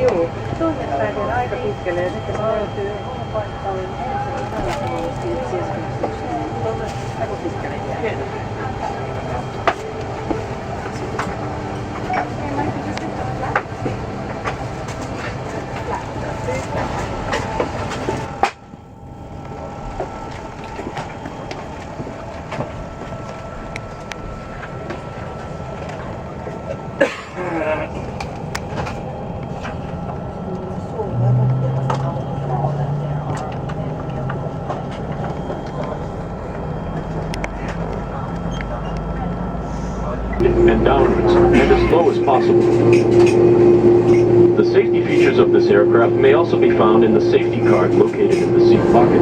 Joo, toinen pääsee aika pitkälle ja sitten se löytyy oma paikka on ensin tällaisesti sijoituksessa. Tuolta aika pitkälle jää. And downwards, and as low as possible. The safety features of this aircraft may also be found in the safety card located in the seat pocket.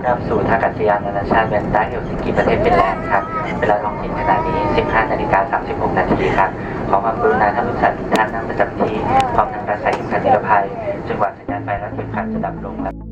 อนรับสู่ท่าอากาศยานนานาชาติเวียนต้าเฮลซิงกิประเทศฟินแลนด์ครับเวลาท้องถิ่นขณะนี้ 15:36 นาทีครับขอความกรุณาท่านผู้โดยสารทุกท่านนั่งประจำที่พร้อมทั้งการใส่เข็มขัดนิรภัยจนกว่าสัญญาณไฟและเข็มขัดจะดับลงครับ